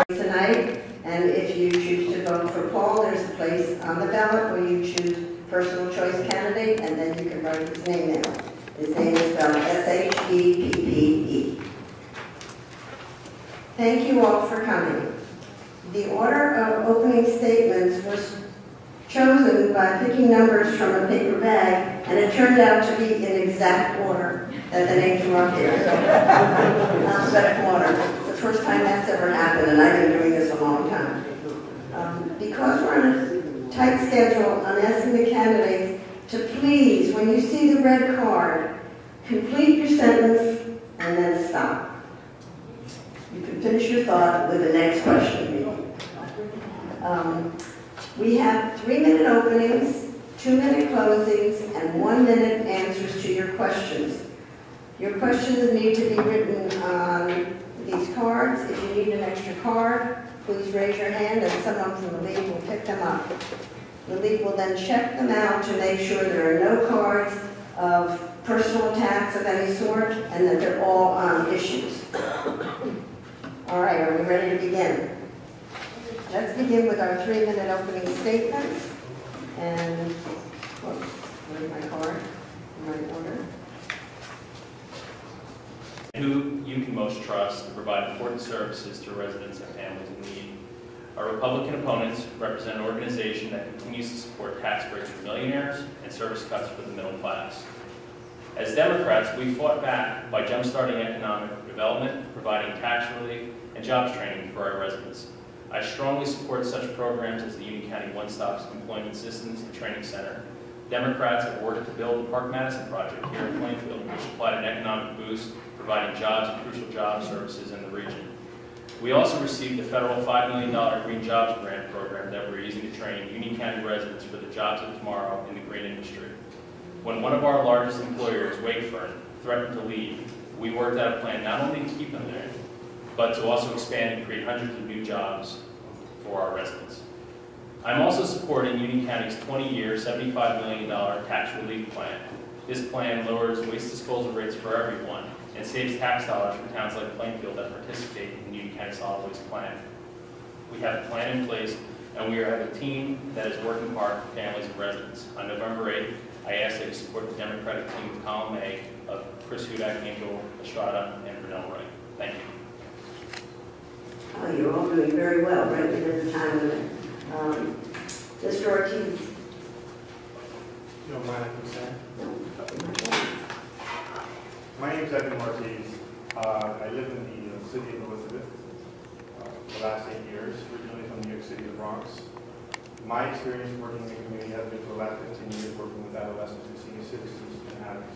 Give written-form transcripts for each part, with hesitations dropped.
Tonight, and if you choose to vote for Paul, there's a place on the ballot where you choose personal choice candidate, and then you can write his name in. His name is spelled S-H-E-P-P-E. Thank you all for coming. The order of opening statements was chosen by picking numbers from a paper bag, and it turned out to be in exact order that the names were up here. So, alphabetical order. It's the first time that's ever happened, and I've been doing this a long time. Because we're on a tight schedule, I'm asking the candidates to please, when you see the red card, complete your sentence and then stop. You can finish your thought with the next question. We have 3-minute openings, 2-minute closings, and 1-minute answers to your questions. Your questions need to be written on these cards. If you need an extra card, please raise your hand and someone from the league will pick them up. The league will then check them out to make sure there are no cards of personal attacks of any sort and that they're all on issues. All right, are we ready to begin? Let's begin with our 3-minute opening statements. And, whoops, where's my card? In my order. Who you can most trust to provide important services to residents and families in need. Our Republican opponents represent an organization that continues to support tax breaks for millionaires and service cuts for the middle class. As Democrats, we fought back by jump-starting economic development, providing tax relief, and jobs training for our residents. I strongly support such programs as the Union County One-Stop Employment Assistance and Training Center. Democrats have worked to build the Park Madison project here in Plainfield, which supplied an economic boost, providing jobs and crucial job services in the region. We also received the federal $5 million Green Jobs Grant program that we're using to train Union County residents for the jobs of tomorrow in the green industry. When one of our largest employers, Wakefern, threatened to leave, we worked out a plan not only to keep them there, but to also expand and create hundreds of new jobs for our residents. I'm also supporting Union County's 20-year, $75 million tax relief plan. This plan lowers waste disposal rates for everyone and saves tax dollars for towns like Plainfield that participate in the Union County Solid Waste Plan. We have a plan in place, and we have a team that is working hard for families and residents. On November 8th, I ask that you support the Democratic team with column A of Chris Hudak, Angel Estrada, and Brunel Wright. Thank you. Oh, you're all doing very well, right within the time limit. Mr. Ortiz. You don't mind if I'm saying? No. My name is Evan Ortiz. I live in the city of Elizabeth for the last 8 years, originally from New York City, the Bronx. My experience working in the community has been for the last 15 years working with adolescents and senior citizens and addicts.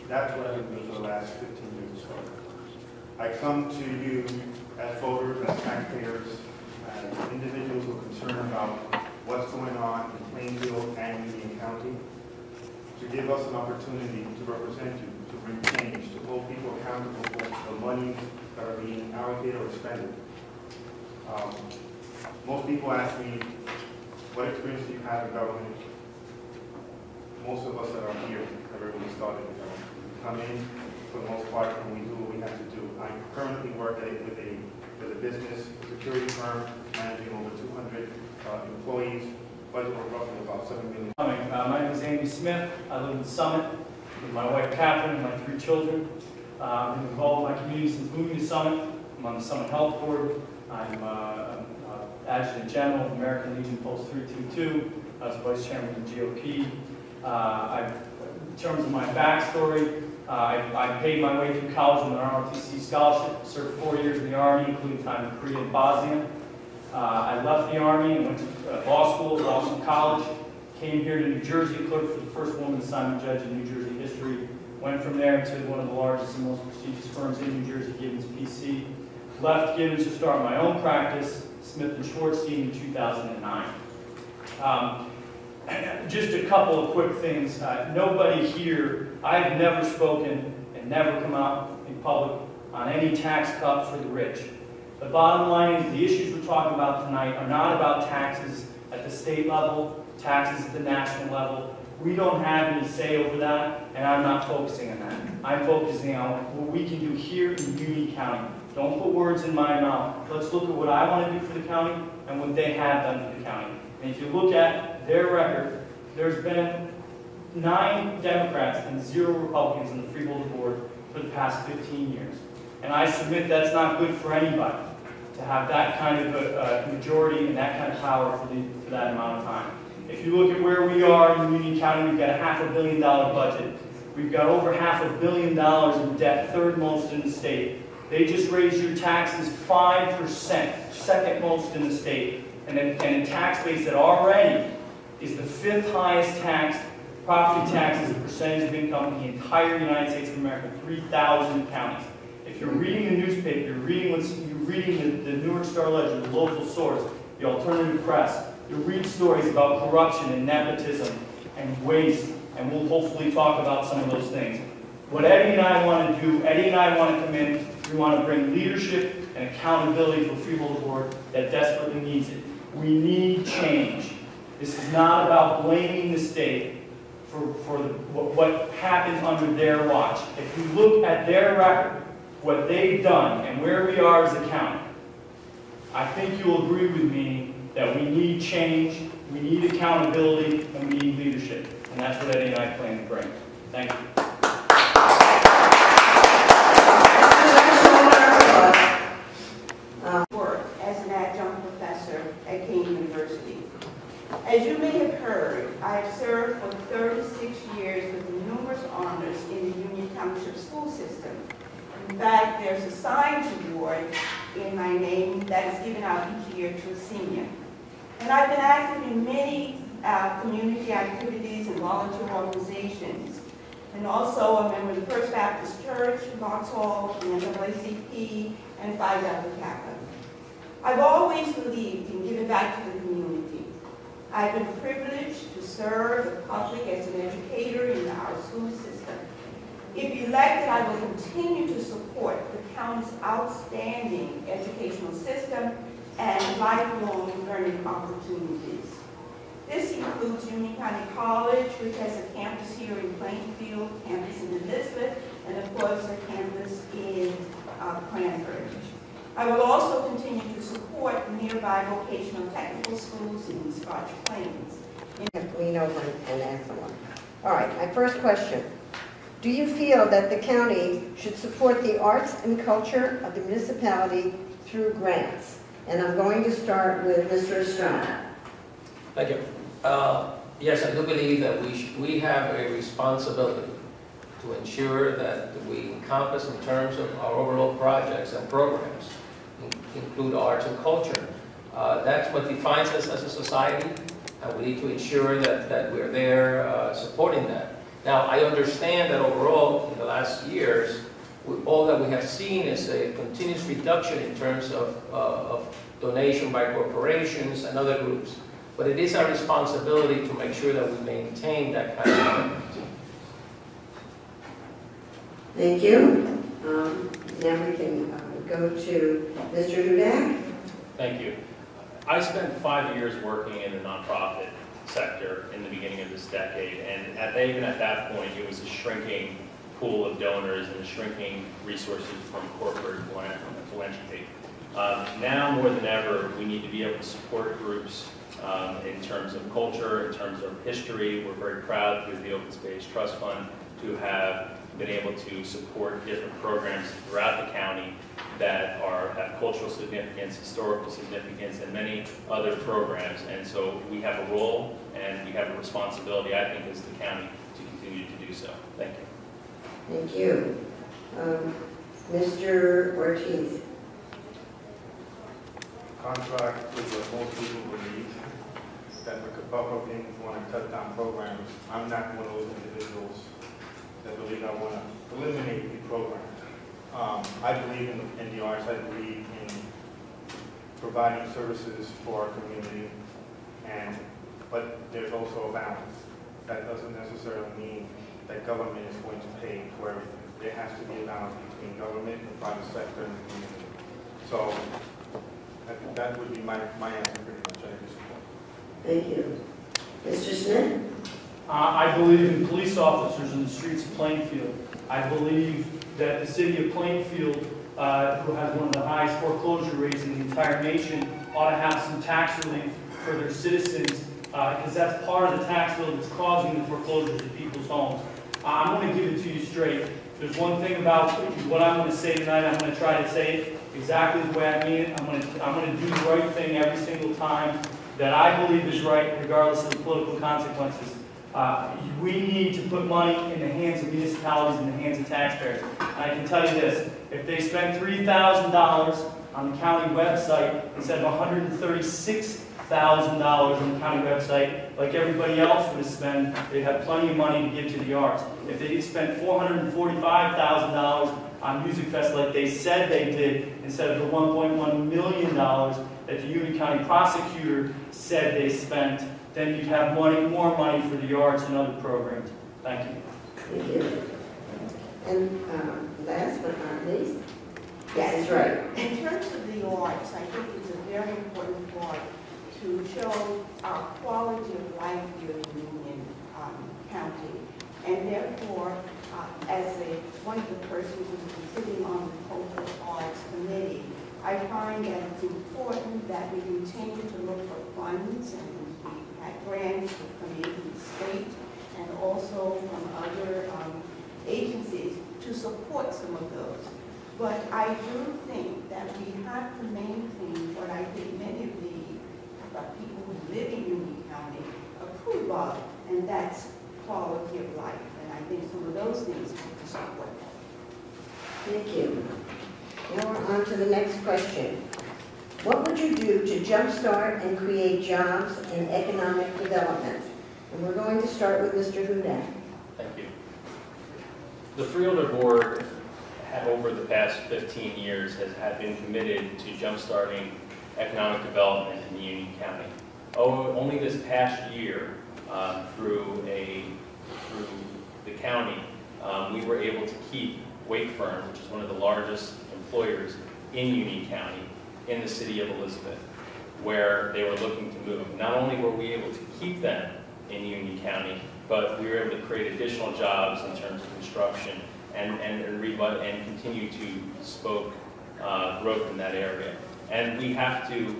That's what I've been doing for the last 15 years or so. I come to you as voters, as taxpayers, as individuals who are concerned about what's going on in Plainfield and Union County, to give us an opportunity to represent you, to bring change, to hold people accountable for the money that are being allocated or expended. Most people ask me, what experience do you have in government? Most of us that are here have already started in government. We come in, for the most part, and we do what we have to do. I currently work with a business security firm managing over 200 employees, budget of roughly about $7 million. My name is Andy Smith. I live in Summit with my wife Catherine and my 3 children. I've been involved in my community since moving to Summit. I'm on the Summit Health Board. I'm Adjutant General of American Legion Post 322. I was Vice Chairman of the GOP. In terms of my backstory, I paid my way through college with an ROTC scholarship, served 4 years in the Army, including time in Korea and Bosnia. I left the Army and went to law school at Boston College, came here to New Jersey, clerked for the first woman assignment judge in New Jersey history, went from there to one of the largest and most prestigious firms in New Jersey, Gibbons PC, left Gibbons to start my own practice, Smith & Schwarzstein, in 2009. Just a couple of quick things. Nobody here, I've never spoken and never come out in public on any tax cut for the rich. The bottom line is the issues we're talking about tonight are not about taxes at the state level, taxes at the national level. We don't have any say over that, and I'm not focusing on that. I'm focusing on what we can do here in Union County. Don't put words in my mouth. Let's look at what I want to do for the county and what they have done for the county. And if you look at their record, there's been 9 Democrats and 0 Republicans on the freeholder board for the past 15 years. And I submit that's not good for anybody to have that kind of a majority and that kind of power for that amount of time. If you look at where we are in Union County, we've got a $500 million budget. We've got over $500 million in debt, third most in the state. They just raised your taxes 5%, second most in the state. And a tax base that already is the 5th highest taxed property tax as a percentage of income in the entire United States of America, 3,000 counties. If you're reading the newspaper, you're reading the New York Star Ledger, the local source, the alternative press, you'll read stories about corruption and nepotism and waste, and we'll hopefully talk about some of those things. What Eddie and I want to do, Eddie and I want to come in, we want to bring leadership and accountability to a freeholder board that desperately needs it. We need change. This is not about blaming the state for what happens under their watch. If you look at their record, what they've done, and where we are as a county, I think you'll agree with me that we need change, we need accountability, and we need leadership. And that's what Eddie and I plan to bring. Thank you. Work as an adjunct professor at King University. As you may have heard, I have served for 36 years with numerous honors in the Union Township school system. In fact, there's a science award in my name that is given out each year to a senior. And I've been active in many community activities and volunteer organizations, and also a member of the First Baptist Church, Vauxhall, the NAACP, and Phi Delta Kappa. I've always believed in giving back to the community. I've been privileged to serve the public as an educator in our school system. If elected, I will continue to support the county's outstanding educational system and lifelong learning opportunities. This includes Union County College, which has a campus here in Plainfield, campus in Elizabeth, and of course a campus in Cranford. I will also continue to support nearby vocational technical schools in the Scotch Plains. Lean over and answer one. All right, my first question. Do you feel that the county should support the arts and culture of the municipality through grants? And I'm going to start with Mr. Estrada. Thank you. Yes, I do believe that we have a responsibility to ensure that we encompass in terms of our overall projects and programs, include arts and culture. That's what defines us as a society, and we need to ensure that we're there supporting that. Now, I understand that overall, in the last years, all that we have seen is a continuous reduction in terms of donation by corporations and other groups. But it is our responsibility to make sure that we maintain that kind of commitment. Thank you. Now we can go to Mr. Hudak. Thank you. I spent 5 years working in the nonprofit sector in the beginning of this decade, and even at that point, it was a shrinking pool of donors and a shrinking resources from corporate philanthropy. Now more than ever, we need to be able to support groups in terms of culture, in terms of history. We're very proud through the Open Space Trust Fund to have been able to support different programs throughout the county that have cultural significance, historical significance, and many other programs. And so we have a role and we have a responsibility, I think, as the county to continue to do so. Thank you. Thank you. Mr. Ortiz. contract with what most people believe, that the Republicans want to cut down programs. I'm not one of those individuals that believe I want to eliminate the program. I believe in the arts. I believe in providing services for our community, but there's also a balance. That doesn't necessarily mean that government is going to pay for everything. There has to be a balance between government, the private sector, and the community. So that would be my answer pretty much. I do support. Thank you. Mr. Smith? I believe in police officers in the streets of Plainfield. I believe that the city of Plainfield, who has one of the highest foreclosure rates in the entire nation, ought to have some tax relief for their citizens, because that's part of the tax bill that's causing the foreclosures in people's homes. I'm going to give it to you straight. There's one thing about what I'm going to say tonight. I'm going to try to say it exactly the way I mean it. I'm going to do the right thing every single time that I believe is right, regardless of the political consequences. We need to put money in the hands of municipalities, in the hands of taxpayers. And I can tell you this, if they spent $3,000 on the county website instead of $136,000 on the county website, like everybody else would spend, they'd have plenty of money to give to the arts. If they spent $445,000 on Music Fest like they said they did, instead of the $1.1 million that the Union County prosecutor said they spent, then you'd have more money for the arts and other programs. Thank you. Thank you. And last but not least, yes, right. In terms of the arts, I think it's a very important part to show our quality of life here in Union County. And therefore, as one of the persons who's been sitting on the Cultural Arts Committee, I find that it's important that we continue to look for funds, and we had grants from the state and also from other agencies to support some of those. But I do think that we have to maintain what I think many of the people who live in Union County approve of, and that's quality of life. And I think some of those things have to support that. Thank you. Now we're on to the next question. What would you do to jumpstart and create jobs and economic development? And we're going to start with Mr. Hudak. Thank you. The Freeholder Board, over the past 15 years, has been committed to jumpstarting economic development in Union County. Only this past year, through the county, we were able to keep Wake Firm, which is one of the largest employers in Union County, in the city of Elizabeth, where they were looking to move. Not only were we able to keep them in Union County, but we were able to create additional jobs in terms of construction and continue to stoke growth in that area. And we have to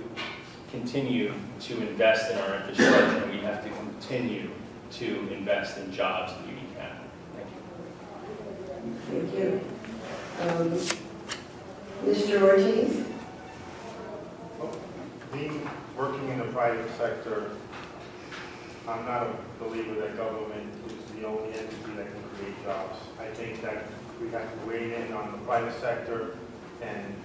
continue to invest in our infrastructure, and we have to continue to invest in jobs in Union County. Thank you. Thank you. Mr. Ortiz? Being working in the private sector, I'm not a believer that government is the only entity that can create jobs. I think that we have to weigh in on the private sector and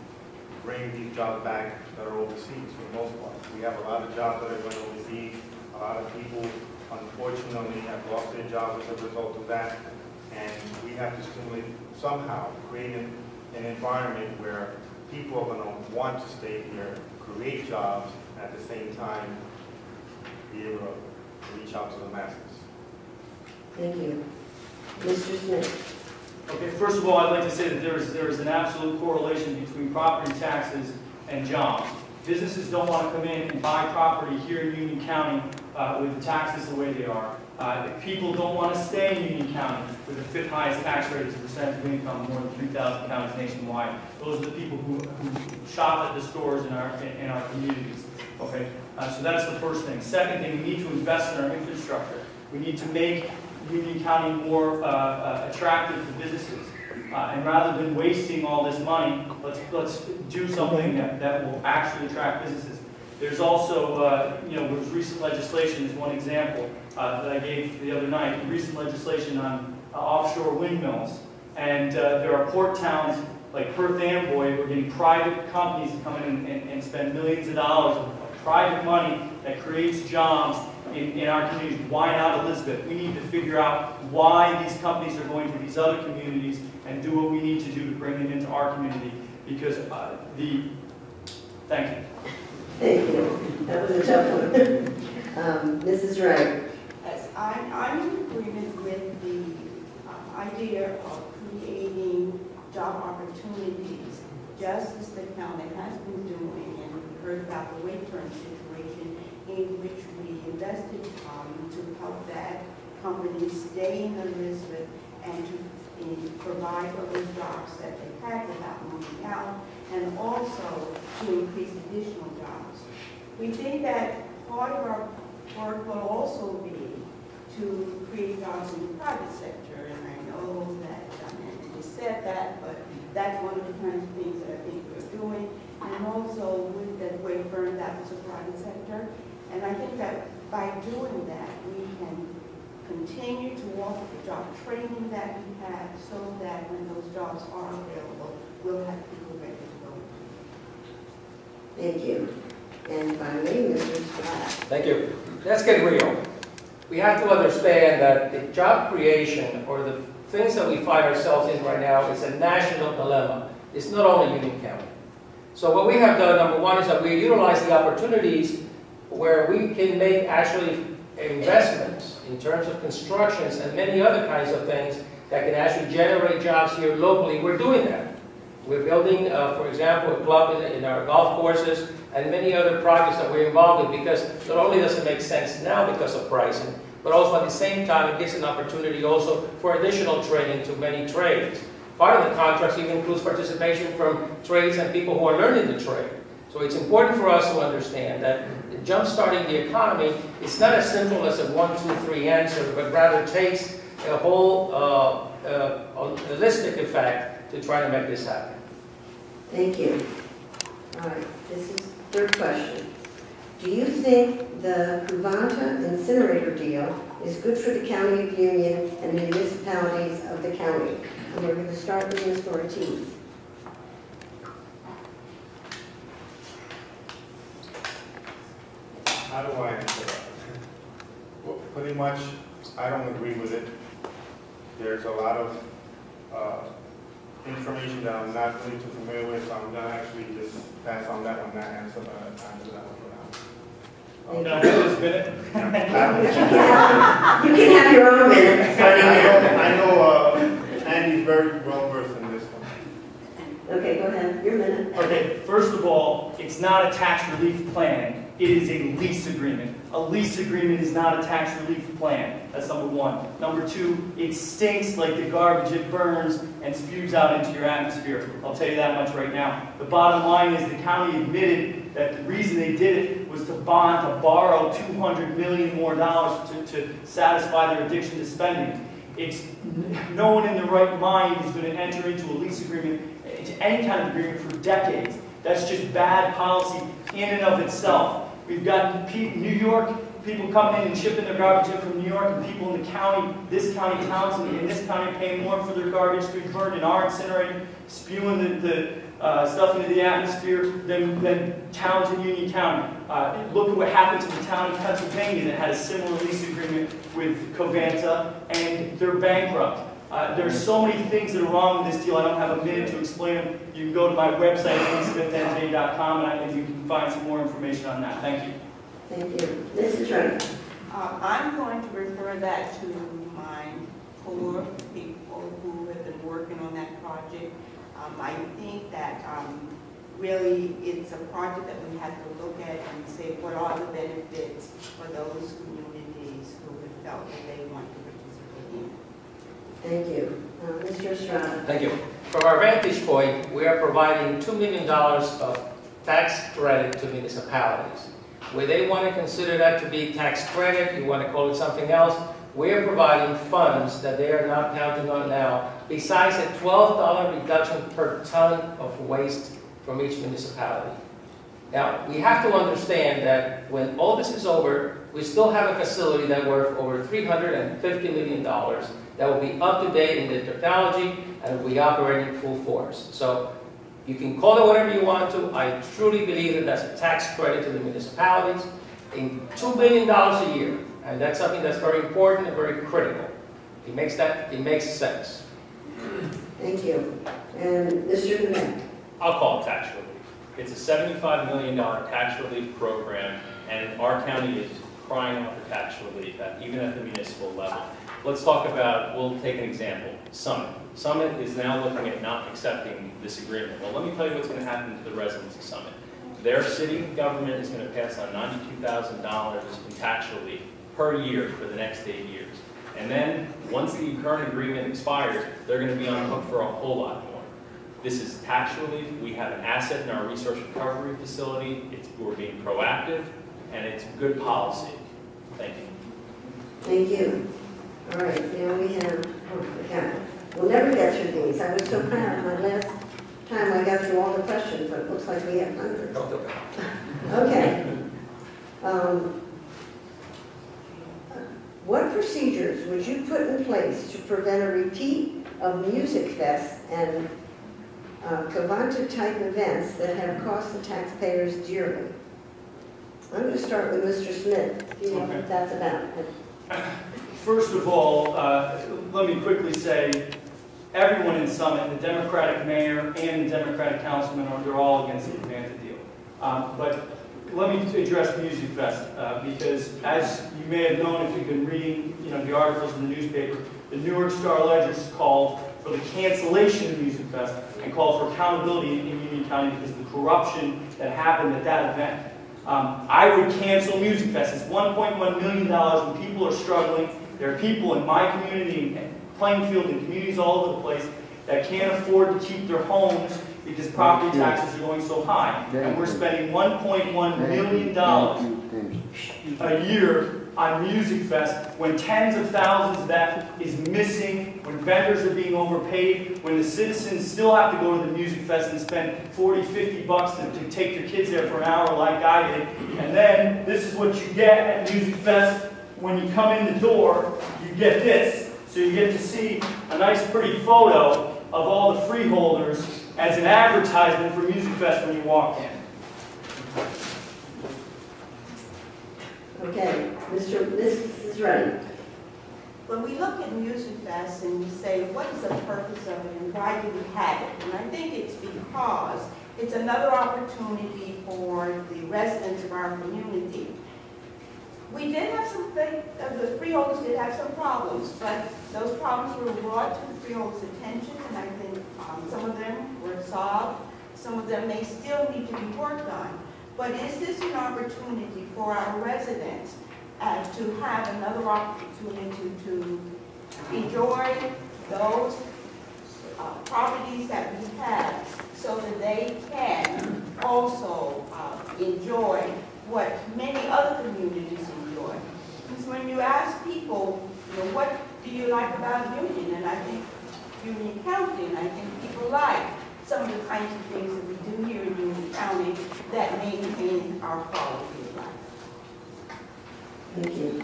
bring these jobs back that are overseas for the most part. We have a lot of jobs that are going overseas. A lot of people, unfortunately, have lost their jobs as a result of that. And we have to somehow create an environment where people are going to want to stay here, create jobs, and at the same time be able to reach out to the masses. Thank you. Mr. Smith? Okay, first of all, I'd like to say that there is an absolute correlation between property taxes and jobs. Businesses don't want to come in and buy property here in Union County with the taxes the way they are. People don't want to stay in Union County with the fifth highest tax rate as a percentage of income, more than 3,000 counties nationwide. Those are the people who shop at the stores in our communities. Okay, so that's the first thing. Second thing, we need to invest in our infrastructure. We need to make Union County more attractive to businesses. And rather than wasting all this money, let's do something that will actually attract businesses. There's also, there's recent legislation is one example that I gave the other night. Recent legislation on offshore windmills. And there are port towns like Perth Amboy, we're getting private companies to come in and spend millions of dollars of private money that creates jobs in our communities. Why not Elizabeth? We need to figure out why these companies are going to these other communities and do what we need to do to bring them into our community. Because thank you. Thank you. That was a tough one. Mrs. Wright. Yes, I'm in agreement with the idea of creating job opportunities, just as the county has been doing, and we heard about the Wayburn situation, in which we invested to help that company stay in Elizabeth and to provide those jobs that they had without moving out, and also to increase additional jobs. We think that part of our work will also be to create jobs in the private sector, and I know that Andy just said that, but that's one of the kinds of things that I think we're doing. And also with that Wayburn, that was a private sector, and I think that by doing that, we can continue to offer the job training that we have, so that when those jobs are available, we'll have people ready to go. Thank you. And finally, Mr. Scott. Thank you. Let's get real. We have to understand that the job creation, or the things that we find ourselves in right now, is a national dilemma. It's not only Union County. So what we have done, number one, is that we utilize the opportunities where we can make actually investments in terms of constructions and many other kinds of things that can actually generate jobs here locally. We're doing that. We're building, for example, a club in our golf courses and many other projects that we're involved with, because not only does it make sense now because of pricing, but also at the same time it gives an opportunity also for additional training to many trades. Part of the contract even includes participation from trades and people who are learning the trade. So it's important for us to understand that jump-starting the economy is not as simple as a 1, 2, 3 answer, but rather takes a whole holistic effect to try to make this happen. Thank you. All right, this is third question. Do you think the Cuvanta incinerator deal is good for the County of Union and the municipalities of the county? And we're going to start with Mr. Ortiz. How do I answer that? Well, pretty much, I don't agree with it. There's a lot of information that I'm not really too familiar with, so I'm going to actually just pass on that one, not answer that one for now. Can I have this minute? You can have your own minute starting now. I know Andy's very well versed in this one. Okay, go ahead. Your minute. Okay, first of all, it's not a tax relief plan. It is a lease agreement. A lease agreement is not a tax relief plan. That's number one. Number two, it stinks like the garbage it burns and spews out into your atmosphere. I'll tell you that much right now. The bottom line is the county admitted that the reason they did it was to borrow $200 million more to satisfy their addiction to spending. It's no one in their right mind is going to enter into a lease agreement, into any kind of agreement for decades. That's just bad policy in and of itself. We've got New York, people coming in and shipping their garbage in from New York, and people in the county, this county, Townsend, in this county paying more for their garbage to be burned in our incinerator, spewing the stuff into the atmosphere than towns in Union County. Look at what happened to the town of Pennsylvania that had a similar lease agreement with Covanta, and they're bankrupt. There's so many things that are wrong with this deal. I don't have a minute to explain them. You can go to my website, elizabethnj.com, and you can find some more information on that. Thank you. Thank you. Mrs. Wright. I'm going to refer that to my core people who have been working on that project. I think that really it's a project that we have to look at and say what are the benefits for those communities who have felt that they want to participate in. Thank you. Mr. Estrada. Thank you. From our vantage point, we are providing $2 million of tax credit to municipalities. Where they want to consider that to be tax credit, you want to call it something else, we're providing funds that they are not counting on now, besides a $12 reduction per ton of waste from each municipality. Now, we have to understand that when all this is over, we still have a facility that's worth over $350 million, that will be up to date in the technology and will be operating full force. So you can call it whatever you want to. I truly believe that that's a tax credit to the municipalities in $2 billion a year. And that's something that's very important and very critical. It makes sense. Thank you. And Mr. Goudet? I'll call it tax relief. It's a $75 million tax relief program, and our county is crying out for tax relief, even at the municipal level. Let's talk about, we'll take an example, Summit. Summit is now looking at not accepting this agreement. Well, let me tell you what's going to happen to the residents of Summit. Their city government is going to pass on $92,000 in tax relief per year for the next 8 years. And then, once the current agreement expires, they're going to be on the hook for a whole lot more. This is tax relief. We have an asset in our resource recovery facility. We're being proactive, and it's good policy. Thank you. Thank you. All right, now we have, we'll never get through these. I was so proud my last time I got through all the questions, but it looks like we have hundreds. Okay. What procedures would you put in place to prevent a repeat of Music Fest and Covanta-type events that have cost the taxpayers dearly? I'm going to start with Mr. Smith. Do you know what that's about? First of all, let me quickly say, everyone in Summit, the Democratic mayor and the Democratic councilman, they're all against the Covanta deal. But let me address Music Fest, because as you may have known if you've been reading the articles in the newspaper, the New York Star Ledger called for the cancellation of Music Fest and called for accountability in Union County because of the corruption that happened at that event. I would cancel Music Fest. It's $1.1 million when people are struggling. There are people in my community, and Plainfield, and communities all over the place that can't afford to keep their homes because property taxes are going so high. And we're spending $1.1 million a year on Music Fest when tens of thousands of that is missing, when vendors are being overpaid, when the citizens still have to go to the Music Fest and spend 40, 50 bucks to take their kids there for an hour like I did. And then this is what you get at Music Fest. When you come in the door, you get this. So you get to see a nice pretty photo of all the freeholders as an advertisement for Music Fest when you walk in. Okay, this is right. When we look at Music Fest and we say, what is the purpose of it and why do we have it? And I think it's because it's another opportunity for the residents of our community. We did have the freeholders did have some problems, but those problems were brought to the freeholders' attention, and I think some of them were solved. Some of them may still need to be worked on. But is this an opportunity for our residents to have another opportunity to enjoy those properties that we have so that they can also enjoy what many other communities enjoy? Because when you ask people, what do you like about Union? And I think Union County, and I think people like some of the kinds of things that we do here in Union County that maintain our quality of life. Thank you.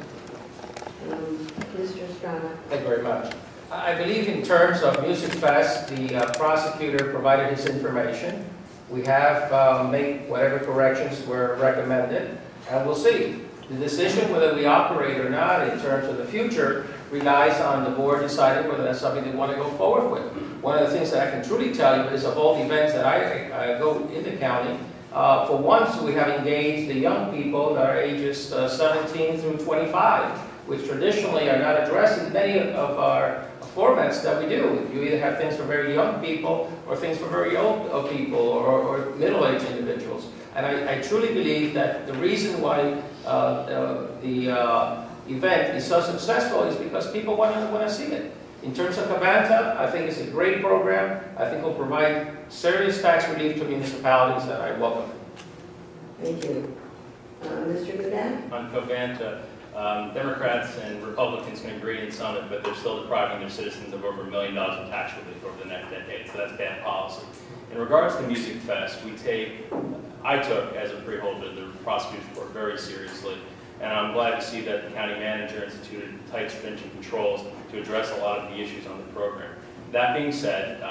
Mr. Estrada. Thank you very much. I believe in terms of Music Fest, the prosecutor provided his information. We have made whatever corrections were recommended, and we'll see. The decision whether we operate or not in terms of the future relies on the board deciding whether that's something they want to go forward with. One of the things that I can truly tell you is of all the events that I go in the county, for once we have engaged the young people that are ages 17 through 25, which traditionally are not addressed in many of our formats that we do. You either have things for very young people or things for very old people or middle-aged individuals. And I truly believe that the reason why the event is so successful is because people want to see it. In terms of Covanta, I think it's a great program. I think it will provide serious tax relief to municipalities, and I welcome it. Thank you. Mr. Goudet? On Covanta, Democrats and Republicans can agree in Summit, but they're still depriving their citizens of over $1 million in tax relief over the next decade, so that's bad policy. In regards to Music Fest, I took, as a freeholder, the prosecutor's report very seriously. And I'm glad to see that the county manager instituted tight, stringent controls to address a lot of the issues on the program. That being said,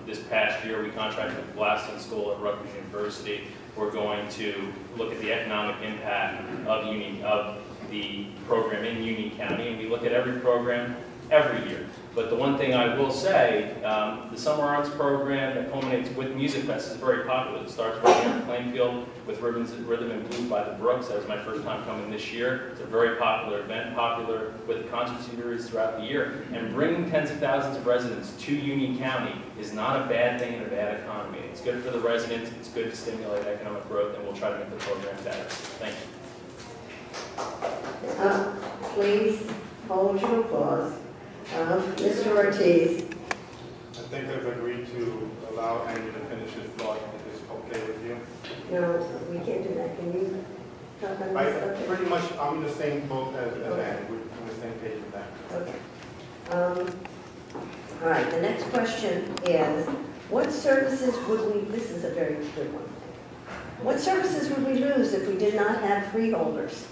this past year we contracted with Blasting School at Rutgers University. We're going to look at the economic impact of the program in Union County, and we look at every program every year. But the one thing I will say, the summer arts program that culminates with Music Fest is very popular. It starts right here in Plainfield with Rhythm and Blues by the Brooks. That was my first time coming this year. It's a very popular event, popular with concert series throughout the year. And bringing tens of thousands of residents to Union County is not a bad thing in a bad economy. It's good for the residents, it's good to stimulate economic growth, and we'll try to make the program better. Thank you. Please hold your applause. Mr. Ortiz. I think I've agreed to allow Andy to finish his thought, if it's okay with you. No, we can't do that. Can you talk on I this subject? pretty much, I'm in the same boat as Andy, we're on the same page with that. Okay. All right, the next question is, what services would we, this is a very good one. What services would we lose if we did not have freeholders?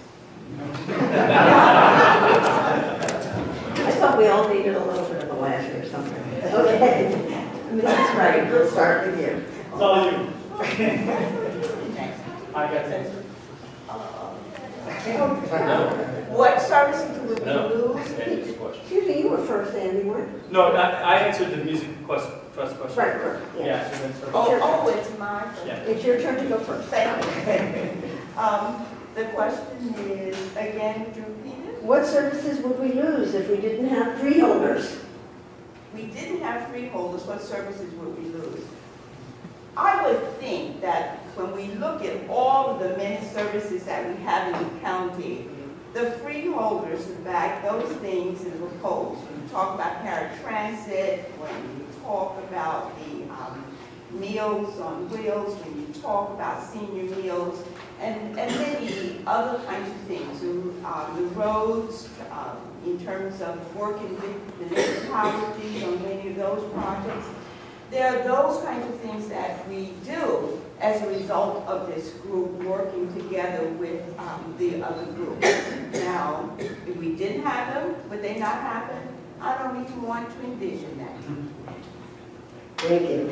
I thought we all needed a little bit of a laugh or something. Okay. Mrs. Wright, we'll start with you. It's all you. I got it. What services would we No. lose? Andy's question. Excuse me, you were first, Andy, weren't No, I answered the music trust question. Right, first, yeah. Yeah, so then, Oh, it's mine. Yeah. It's your turn to go first. Thank you. The question is, again, would you repeat it? What services would we lose if we didn't have freeholders? We didn't have freeholders, what services would we lose? I would think that when we look at all of the many services that we have in the county, the freeholders, in fact, those things in repose. When you talk about paratransit, when you talk about the meals on wheels, when you talk about senior meals, and many other kinds of things. The roads, in terms of working with the municipalities on many of those projects. There are those kinds of things that we do as a result of this group working together with the other groups. Now, if we didn't have them, would they not happen? I don't even want to envision that. Thank you.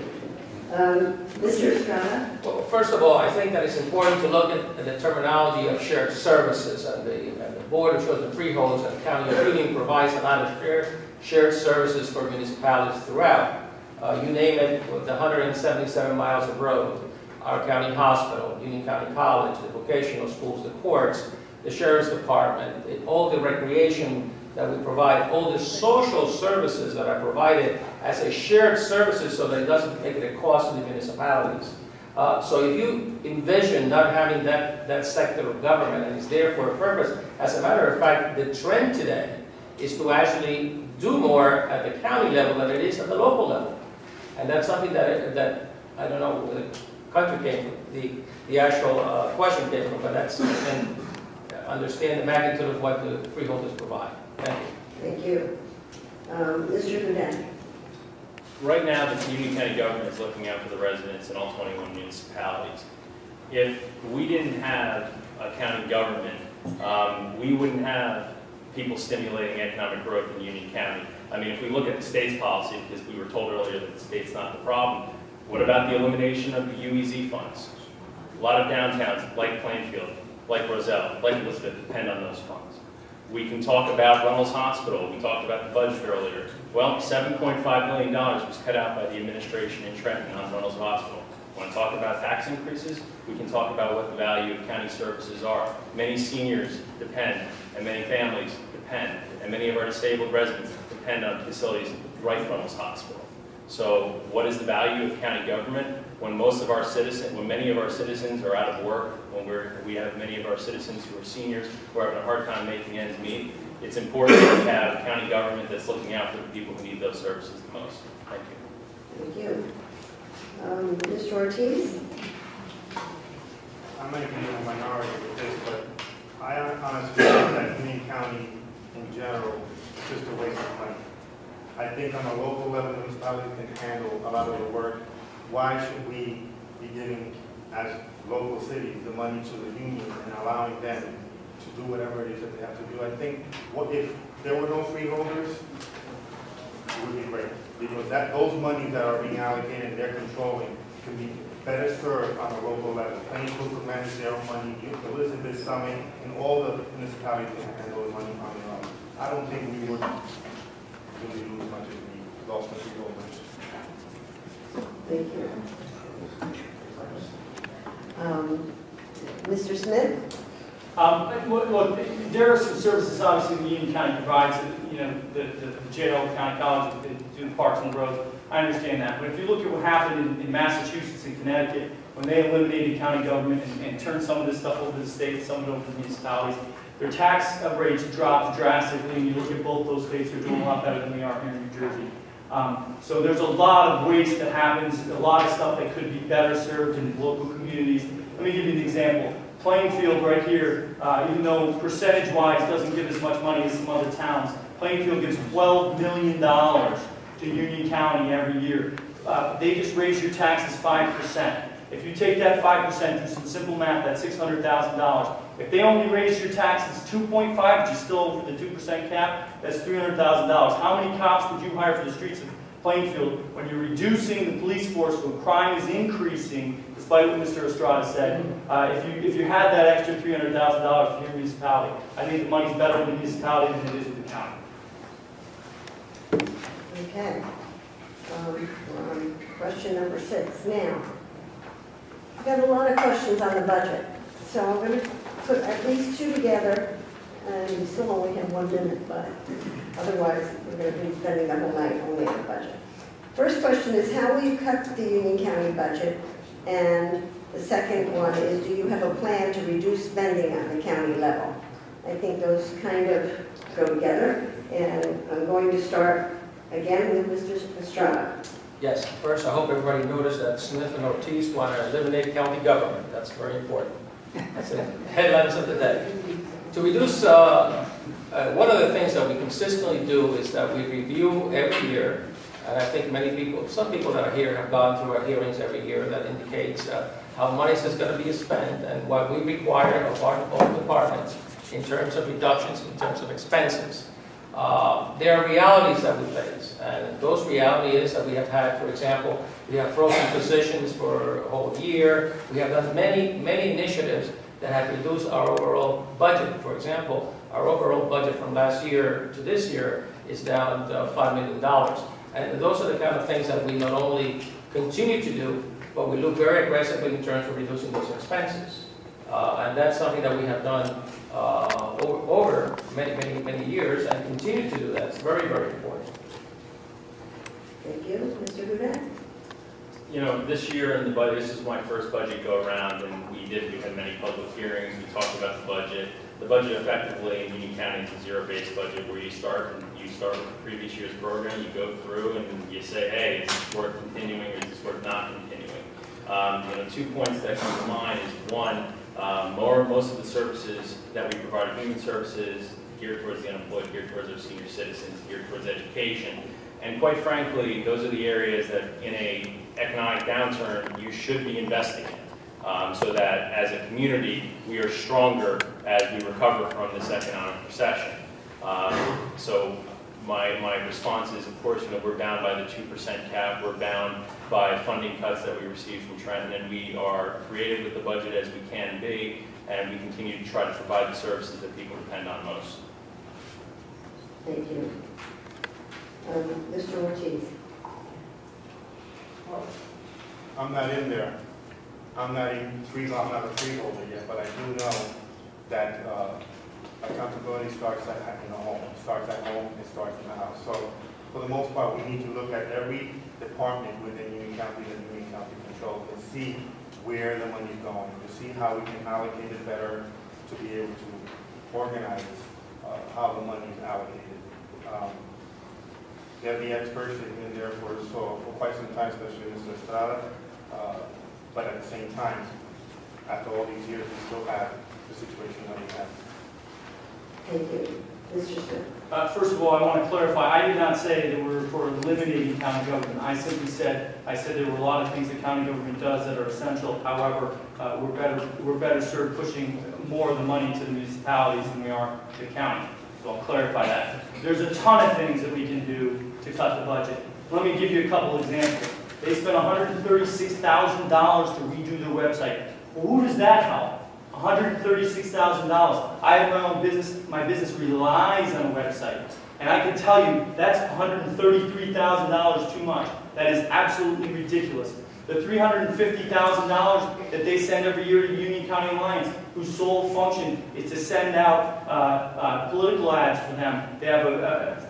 Mr. Estrada? Well, first of all, I think that it's important to look at the terminology of shared services, and the Board of Chosen Freeholders and the County of Union provides a lot of shared services for municipalities throughout. You name it, with the 177 miles of road, our county hospital, Union County College, the vocational schools, the courts, the sheriff's department, all the recreation that we provide, all the social services that are provided as a shared services so that it doesn't make it a cost to the municipalities. So if you envision not having that sector of government and it's there for a purpose, as a matter of fact, the trend today is to actually do more at the county level than it is at the local level. And that's something that I don't know where the country came from, the actual question came from, but that's, and understand the magnitude of what the freeholders provide. Thank you. Thank you. Mr. Goudet? Right now, the Union County government is looking out for the residents in all 21 municipalities. If we didn't have a county government, we wouldn't have people stimulating economic growth in Union County. I mean, if we look at the state's policy, because we were told earlier that the state's not the problem, what about the elimination of the UEZ funds? A lot of downtowns, like Plainfield, like Roselle, like Elizabeth, depend on those funds. We can talk about Runnels Hospital. We talked about the budget earlier. Well, $7.5 million was cut out by the administration in Trenton on Runnels Hospital. Want to talk about tax increases? We can talk about what the value of county services are. Many seniors depend, and many families depend, and many of our disabled residents depend on facilities like Runnels Hospital. So what is the value of county government? When many of our citizens are out of work, when we have many of our citizens who are seniors who are having a hard time making ends meet, it's important to have county government that's looking out for the people who need those services the most. Thank you. Thank you. Mr. Ortiz? I might be in a minority with this, but I honestly think that Union County in general is just a waste of money. I think on a local level, municipalities can handle a lot of the work. Why should we be giving, as local cities, the money to the union and allowing them to do whatever it is that they have to do. I think if there were no freeholders, it would be great, because those monies that are being allocated, they're controlling, can be better served on a local level. Plainfield could manage their own money, Elizabeth, Summit, and all the municipalities can handle those money on their own. I don't think we would really lose much if we lost the freeholders. Thank you. Mr. Smith? Look, there are some services obviously the Union County provides, the jail, the county college, do the parks and the roads. I understand that. But if you look at what happened in Massachusetts and Connecticut, when they eliminated county government and turned some of this stuff over to the state, some of it over to the municipalities, their tax rates dropped drastically. And you look at both those states, they're doing a lot better than we are here in New Jersey. So there's a lot of waste that happens, a lot of stuff that could be better served in local communities. Let me give you an example. Plainfield right here, even though percentage-wise doesn't give as much money as some other towns, Plainfield gives $12 million to Union County every year. They just raise your taxes 5%. If you take that 5%, do some simple math, that's $600,000. If they only raise your taxes 2.5, which is still over the 2% cap, that's $300,000. How many cops would you hire for the streets of Plainfield when you're reducing the police force when crime is increasing, despite what Mr. Estrada said? If you had that extra $300,000 for your municipality, I think the money's better with the municipality than it is with the county. Okay. Question number 6. Now, I've got a lot of questions on the budget, so I'm going to put at least 2 together, and we still only have 1 minute, but otherwise we're going to be spending the whole night only on the budget. First question is, how will you cut the Union County budget? And the second one is, do you have a plan to reduce spending on the county level? I think those kind of go together, and I'm going to start again with Mr. Estrada. Yes, first, I hope everybody noticed that Smith and Ortiz want to eliminate county government. That's very important. That's the headlines of the day. To reduce, one of the things that we consistently do is that we review every year, and I think many people, some people that are here have gone through our hearings every year that indicates how money is going to be spent and what we require of our own departments in terms of reductions, in terms of expenses. There are realities that we face, and those realities is that we have had, for example, we have frozen positions for a whole year. We have done many initiatives that have reduced our overall budget. For example, our overall budget from last year to this year is down to $5 million. And those are the kind of things that we not only continue to do, but we look very aggressively in terms of reducing those expenses. And that's something that we have done over many years and continue to do that. It's very, very important. Thank you. Mr. Goudet? This year in the budget, this is my first budget go around, and we had many public hearings. We talked about the budget. The budget effectively in Union County is a zero-based budget where you start with the previous year's program, you go through and you say, hey, is this worth continuing or is this worth not continuing? 2 points that come to mind is one, most of the services that we provide, human services, geared towards the unemployed, geared towards our senior citizens, geared towards education. And quite frankly, those are the areas that in an economic downturn you should be investing in, so that as a community we are stronger as we recover from this economic recession. So my response is, of course, we're bound by the 2% cap, we're bound by funding cuts that we received from Trenton, and we are creative with the budget as we can be, and we continue to try to provide the services that people depend on most. Thank you. Mr. Ortiz? Well, I'm not in there. I'm not a freeholder yet, but I do know that accountability starts at home. It starts at home, it starts in the house. So for the most part, we need to look at every department within Union County that Union County controls and see where the money is going, to see how we can allocate it better, to be able to organize how the money is allocated. The experts have been there for quite some time, especially Mr. Estrada, but at the same time, after all these years, we still have the situation that we have. Thank you. Mr. Smith? First of all, I want to clarify, I did not say that we're for eliminating county government. I simply said, there were a lot of things that county government does that are essential. However, we're better served pushing more of the money to the municipalities than we are to the county. So I'll clarify that. There's a ton of things that we can do to cut the budget. Let me give you a couple examples. They spent $136,000 to redo their website. Well, who does that help? $136,000. I have my own business. My business relies on a website. And I can tell you, that's $133,000 too much. That is absolutely ridiculous. The $350,000 that they send every year to Union County Alliance, whose sole function is to send out political ads for them. They have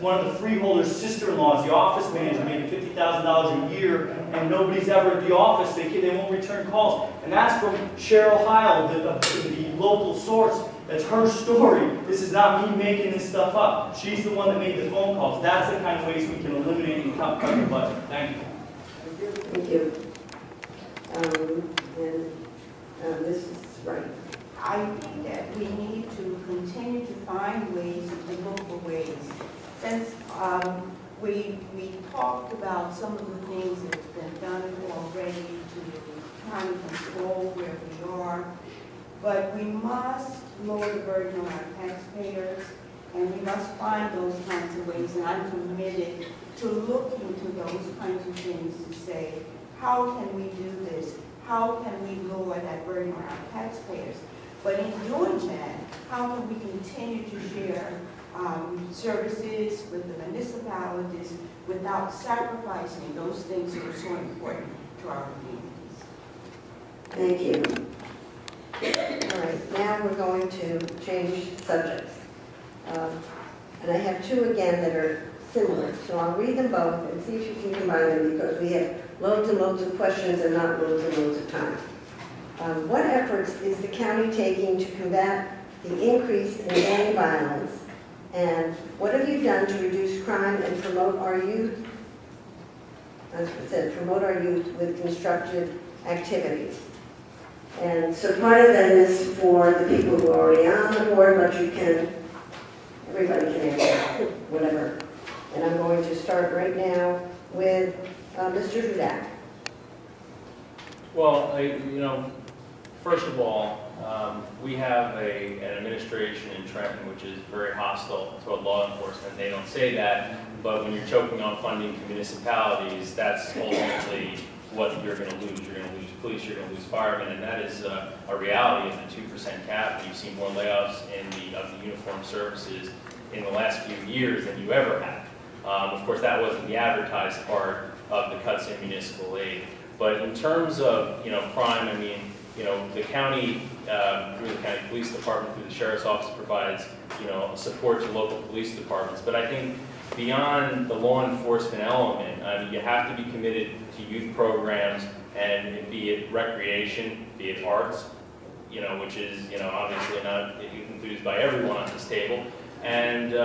one of the freeholder sister-in-laws, the office manager, making $50,000 a year, and nobody's ever at the office. They won't return calls. And that's from Cheryl Heil, the local source. That's her story. This is not me making this stuff up. She's the one that made the phone calls. That's the kind of ways we can eliminate and cut the budget. Thank you. Thank you. This is right. I think that we need to continue to find ways, to look for ways. Since we talked about some of the things that's been done already to kind of control where we are, but we must lower the burden on our taxpayers, and we must find those kinds of ways, and I'm committed to look into those kinds of things to say, how can we do this? How can we lower that burden on our taxpayers? But in doing that, how can we continue to share services with the municipalities without sacrificing those things that are so important to our communities? Thank you. All right, now we're going to change subjects. And I have two again that are similar, so I'll read them both and see if you can combine them, because we have loads and loads of questions and not loads and loads of time. What efforts is the county taking to combat the increase in gang violence? And what have you done to reduce crime and promote our youth, as I said, promote our youth with constructive activities? And so part of that is for the people who are already on the board, but everybody can answer, whatever. And I'm going to start right now with Mr. Hudak. Well, first of all, we have an administration in Trenton which is very hostile toward law enforcement. They don't say that, but when you're choking on funding to municipalities, that's ultimately what you're going to lose. You're going to lose police, you're going to lose firemen, and that is a reality of the 2% cap. And you've seen more layoffs of the uniformed services in the last few years than you ever have. Of course, that wasn't the advertised part of the cuts in municipal aid. But in terms of crime, I mean, the county, through the county police department, through the sheriff's office, provides support to local police departments. But I think beyond the law enforcement element, you have to be committed to youth programs, and be it recreation, be it arts, which is obviously not enthused by everyone on this table. And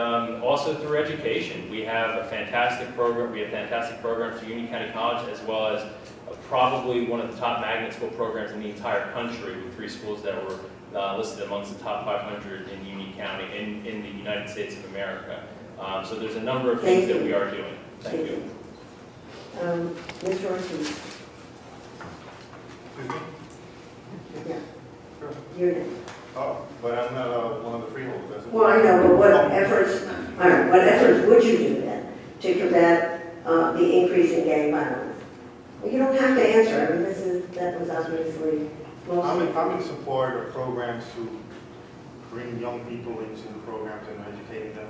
also through education. We have a fantastic program. We have fantastic programs through Union County College, as well as probably one of the top magnet school programs in the entire country, with 3 schools that were listed amongst the top 500 in Union County, in the United States of America. So there's a number of things that we are doing. Thank you. Ms. Ortiz. Excuse me? Yeah. Sure. Your name. Oh, but I'm not one of the freeholders. That's Well, I know, but what efforts would you do then to combat the increase in gang violence? Well, you don't have to answer. I mean, that was obviously I'm in support of programs to bring young people into the programs and educating them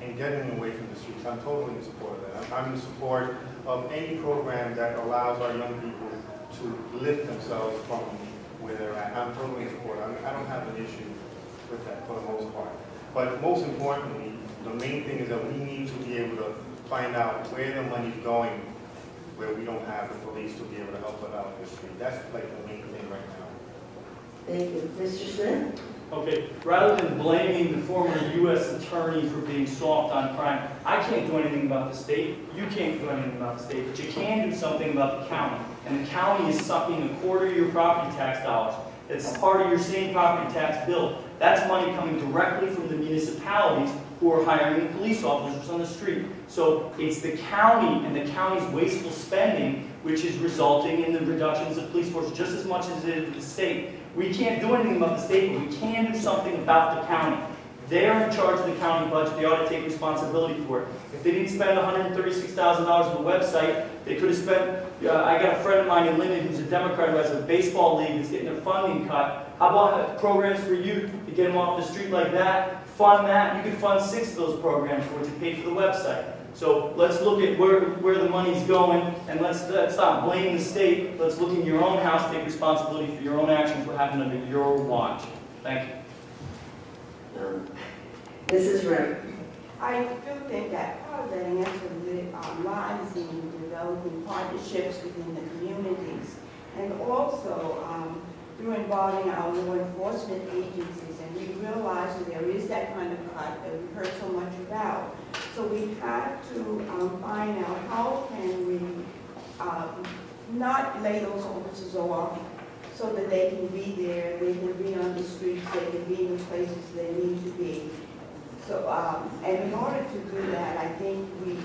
and getting them away from the streets. I'm totally in support of that. I'm in support of any program that allows our young people to lift themselves from where they're at. I'm totally in support. I don't have an issue with that for the most part. But most importantly, the main thing is that we need to be able to find out where the money's going, where we don't have the police to be able to help us out in the street. That's like the main thing right now. Thank you. Mr. Smith? Okay, rather than blaming the former U.S. attorney for being soft on crime, I can't do anything about the state, you can't do anything about the state, but you can do something about the county. And the county is sucking a quarter of your property tax dollars. It's part of your same property tax bill. That's money coming directly from the municipalities who are hiring the police officers on the street. So it's the county and the county's wasteful spending which is resulting in the reductions of police force just as much as it is the state. We can't do anything about the state, but we can do something about the county. They're in charge of the county budget. They ought to take responsibility for it. If they didn't spend $136,000 on the website, they could have spent, I got a friend of mine in Linden who's a Democrat who has a baseball league that's getting their funding cut. How about programs for youth to get them off the street like that? Fund that. You could fund 6 of those programs for to pay for the website. So let's look at where the money's going, and let's stop blaming the state. Let's look in your own house, take responsibility for your own actions, what happened under your watch. Thank you. Mrs. Ray. I do think that part of that answer lies in developing partnerships within the communities, and also through involving our law enforcement agencies. And we realize that there is that kind of cut that we've heard so much about. So we have to find out how can we not lay those officers off, so that they can be there, they can be on the streets, they can be in the places they need to be. So, and in order to do that, I think we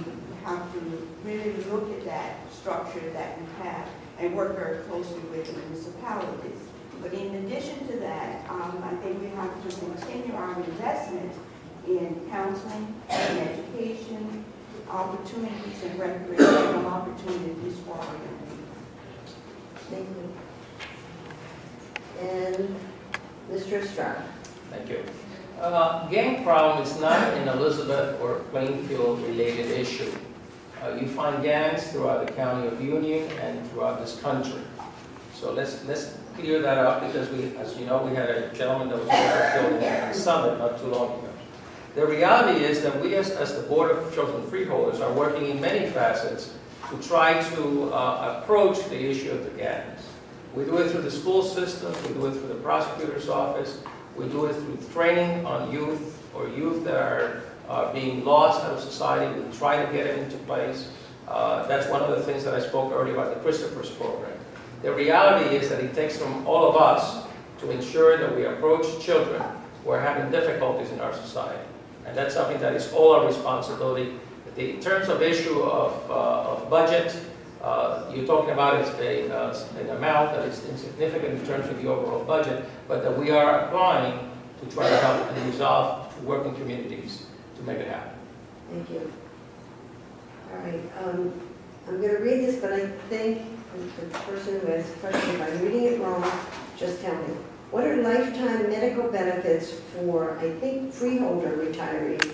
have to really look at that structure that we have and work very closely with the municipalities. But in addition to that, I think we have to continue our investment in counseling and education, opportunities and recreational opportunities for our young people. Thank you. And Mr. Estrada. Thank you. Gang problem is not an Elizabeth or Plainfield related issue. You find gangs throughout the county of Union and throughout this country. So let's clear that up, because we, as you know, we had a gentleman that was killed in Summit not too long ago. The reality is that we as the Board of Chosen Freeholders are working in many facets to try to approach the issue of the gangs. We do it through the school system, we do it through the prosecutor's office, we do it through training on youth or youth that are being lost out of society. We try to get it into place. That's one of the things that I spoke earlier about the Christopher's program. The reality is that it takes from all of us to ensure that we approach children who are having difficulties in our society. And that's something that is all our responsibility. In terms of issue of budget, you're talking about an amount that is insignificant in terms of the overall budget, but that we are applying to try to help and resolve working communities to make it happen. Thank you. All right. I'm going to read this, but I think the person who asked the question, if I'm reading it wrong, just tell me. What are lifetime medical benefits for, I think, freeholder retirees?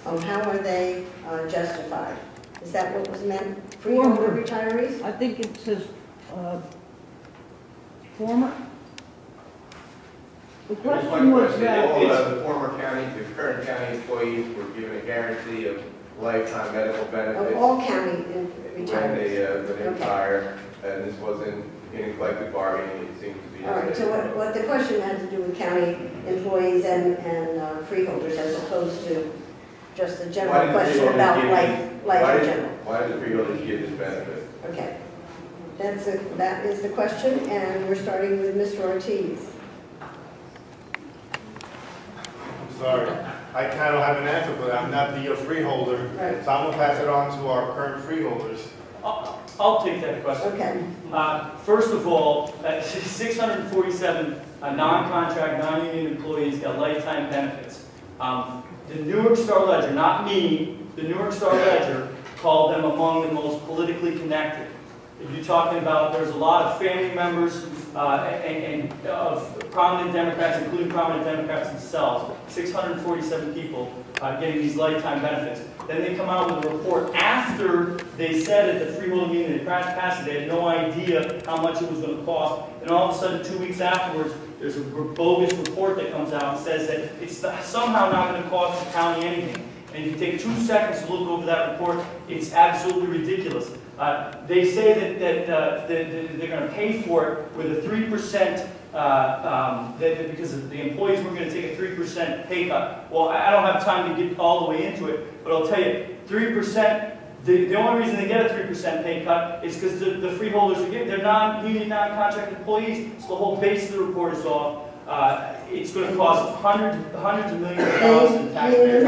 How are they justified? Is that what was meant? Freeholder retirees? I think it says former. The question was that All of the former county to current county employees were given a guarantee of lifetime medical benefits Of all county when retirees? they retire, and this wasn't in collective bargaining, it seems to be. All right, so what the question had to do with county employees and freeholders as opposed to just a general question about life in general. Why did the freeholders give this benefit? Okay. That is the question, and we're starting with Mr. Ortiz. I'm sorry, I kind of have an answer for that. I'm not the freeholder, Right. so I'm going to pass it on to our current freeholders. I'll take that question. Okay. First of all, 647 non-contract, non-union employees got lifetime benefits. The New York Star Ledger, not me, the New York Star Ledger called them among the most politically connected. If you're talking about, there's a lot of family members and of prominent Democrats, including prominent Democrats themselves, 647 people getting these lifetime benefits. Then they come out with a report after they said at the freeholder meeting, they passed it, they had no idea how much it was going to cost. And all of a sudden, 2 weeks afterwards, there's a bogus report that comes out and says that it's somehow not going to cost the county anything. And if you take 2 seconds to look over that report, it's absolutely ridiculous. They say that they're going to pay for it with a 3%, because the employees were going to take a 3% pay cut. Well, I don't have time to get all the way into it, but I'll tell you, 3%, the only reason they get a 3% pay cut is because the freeholders, they're non-union, non-contract employees, so the whole base of the report is off. It's going to cost hundreds of millions of dollars in taxpayers.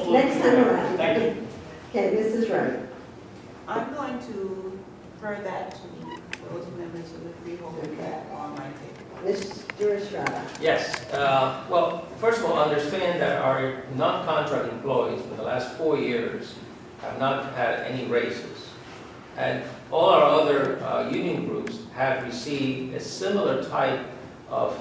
Next time around. Thank you. Okay, Mrs. Wright. I'm going to refer that to those members of the freeholder that are my Mr. Estrada. Yes. Well, first of all, understand that our non-contract employees for the last 4 years have not had any raises. And all our other union groups have received a similar type of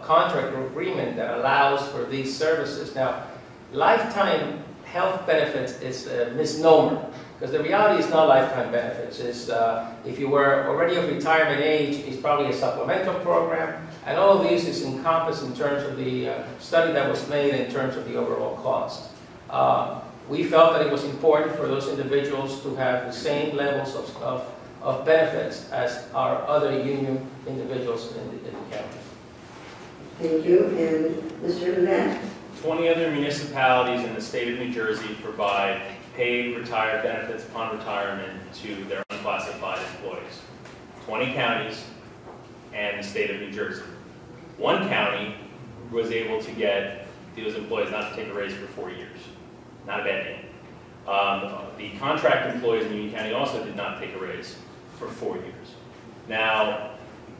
contract agreement that allows for these services. Now, lifetime health benefits is a misnomer, because the reality is not lifetime benefits. It's, if you were already of retirement age, it's probably a supplemental program, and all of these is encompassed in terms of the study that was made in terms of the overall cost. We felt that it was important for those individuals to have the same levels of benefits as our other union individuals in the county. Thank you. And Mr. Lynette? 20 other municipalities in the state of New Jersey provide paid retired benefits upon retirement to their unclassified employees. 20 counties and the state of New Jersey. One county was able to get those employees not to take a raise for 4 years. Not a bad thing. The contract employees in Union County also did not take a raise for 4 years. Now,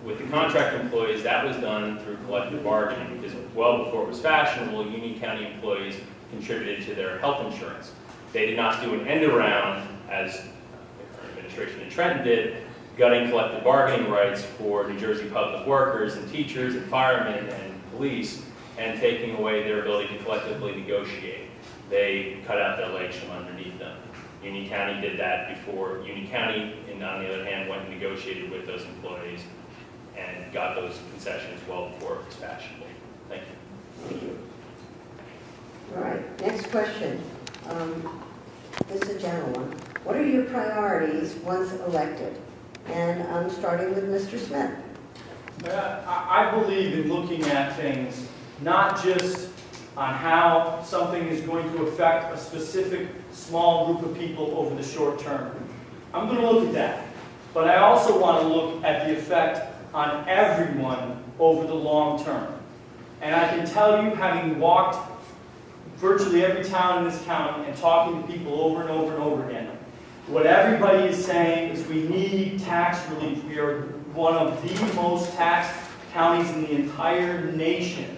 with the contract employees, that was done through collective bargaining, because well before it was fashionable, Union County employees contributed to their health insurance. They did not do an end around, as the current administration in Trenton did, gutting collective bargaining rights for New Jersey public workers and teachers and firemen and police, and taking away their ability to collectively negotiate. They cut out their legs from underneath them. Union County did that before. Union County, and on the other hand, went and negotiated with those employees and got those concessions well before it was fashionable. Thank you. Thank you. All right, next question. This is a general one. What are your priorities once elected? And I'm starting with Mr. Smith. I believe in looking at things not just on how something is going to affect a specific small group of people over the short term. I'm going to look at that. But I also want to look at the effect on everyone over the long term. And I can tell you, having walked virtually every town in this county and talking to people over and over and over again, what everybody is saying is we need tax relief. We are one of the most taxed counties in the entire nation.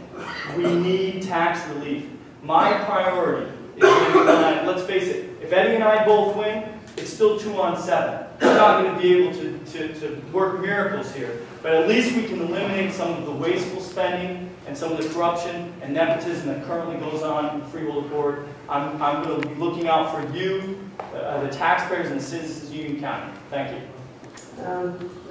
We need tax relief. My priority is, let's face it, if Eddie and I both win, it's still 2 on 7. We're not going to be able to work miracles here, but at least we can eliminate some of the wasteful spending and some of the corruption and nepotism that currently goes on in the freeholder board. I'm going to be looking out for you, the taxpayers and the citizens of Union County. Thank you.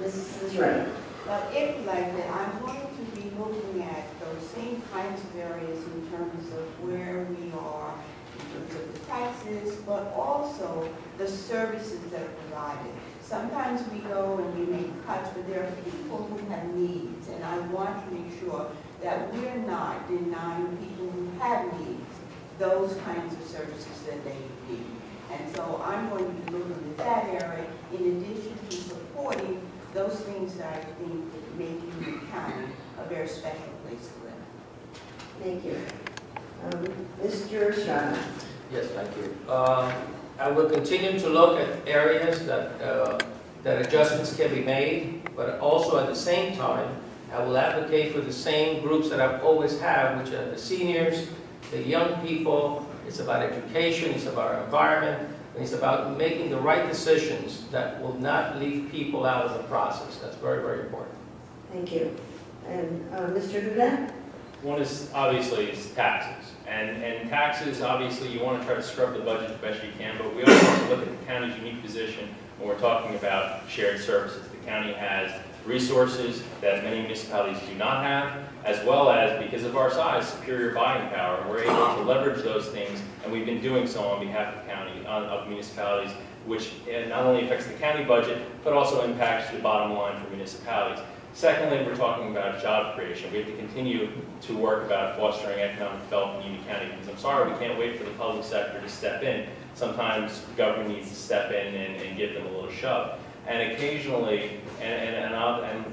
Mrs. Ray. Well, if elected, I'm going to be looking at those same kinds of areas in terms of where we are, in terms of the taxes, but also the services that are provided. Sometimes we go and we make cuts, but there are people who have needs, and I want to make sure that we're not denying people who have needs those kinds of services that they need. And so I'm going to be looking at that area in addition to supporting those things that I think would make Union County a very special place to live. Thank you. Mr. Estrada. Yes, thank you. I will continue to look at areas that adjustments can be made, but also at the same time, I will advocate for the same groups that I've always had, which are the seniors, the young people. It's about education, it's about our environment, and it's about making the right decisions that will not leave people out of the process. That's very, very important. Thank you. And Mr. Dudet? One is obviously taxes. And taxes, obviously, you want to try to scrub the budget the best you can, but we also want to look at the county's unique position when we're talking about shared services. The county has resources that many municipalities do not have, as well as, because of our size, superior buying power. We're able to leverage those things, and we've been doing so on behalf of of municipalities, which not only affects the county budget, but also impacts the bottom line for municipalities. Secondly, we're talking about job creation. We have to continue to work about fostering economic development in Union County, because I'm sorry, we can't wait for the public sector to step in. Sometimes government needs to step in and give them a little shove. And occasionally, and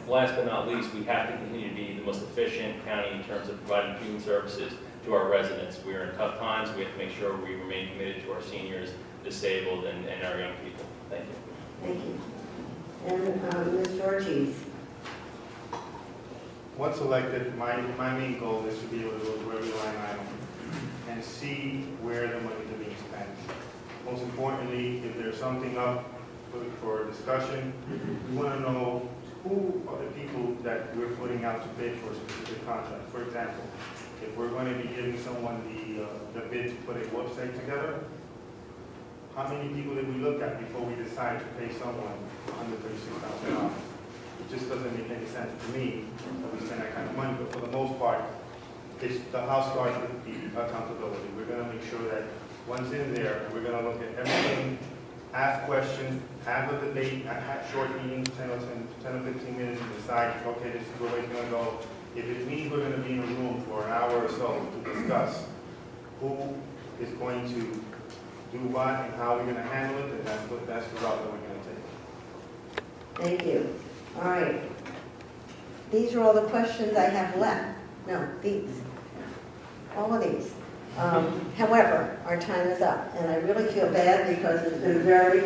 last but not least, we have to continue to be the most efficient county in terms of providing human services to our residents. We are in tough times. We have to make sure we remain committed to our seniors, disabled, and our young people. Thank you. Thank you. And Ms. Ortiz. once elected, my main goal is to be able to go through every line item and see where the money is being spent. Most importantly, if there's something up for discussion, we want to know who are the people that we're putting out to bid for a specific contract. For example, if we're going to be giving someone the bid to put a website together, how many people did we look at before we decide to pay someone $136,000? It just doesn't make any sense to me that we spend that kind of money, but for the most part, the house starts with the accountability. We're going to make sure that once in there, we're going to look at everything, ask questions, have a debate, have short meetings, 10 or 15 minutes, and decide, okay, this is where we're going to go. If it means we're going to be in a room for an hour or so to discuss who is going to do what and how we're going to handle it, and that's the route that we're going to take. Thank you. All right. These are all the questions I have left. No, these. All of these. However, our time is up, and I really feel bad because it's been a very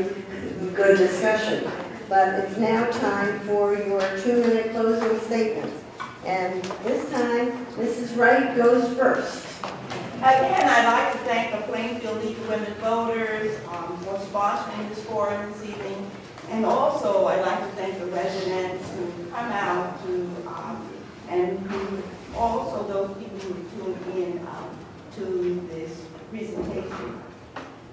good discussion. But it's now time for your 2-minute closing statements. And this time, Mrs. Wright goes first. Again, I'd like to thank the Plainfield League of Women Voters for sponsoring this forum this evening. And also, I'd like to thank the residents who come out to, and who also those people who tuned in to this presentation.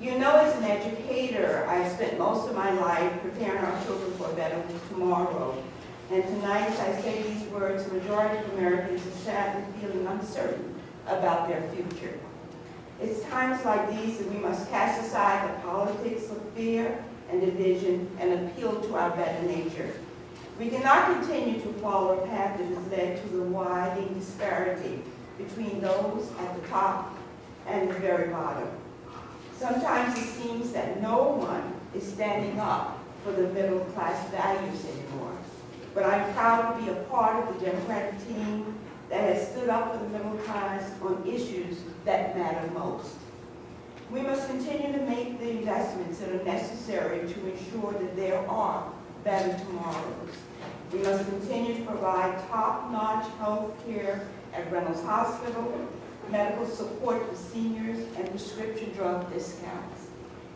You know, as an educator, I've spent most of my life preparing our children for a better tomorrow. And tonight, as I say these words, the majority of Americans are sadly feeling uncertain about their future. It's times like these that we must cast aside the politics of fear and division and appeal to our better nature. We cannot continue to follow a path that has led to the widening disparity between those at the top and the very bottom. Sometimes it seems that no one is standing up for the middle class values anymore. But I'm proud to be a part of the Democratic team that has stood up for the middle class on issues that matter most. We must continue to make the investments that are necessary to ensure that there are better tomorrows. We must continue to provide top-notch health care at Reynolds Hospital, medical support for seniors, and prescription drug discounts.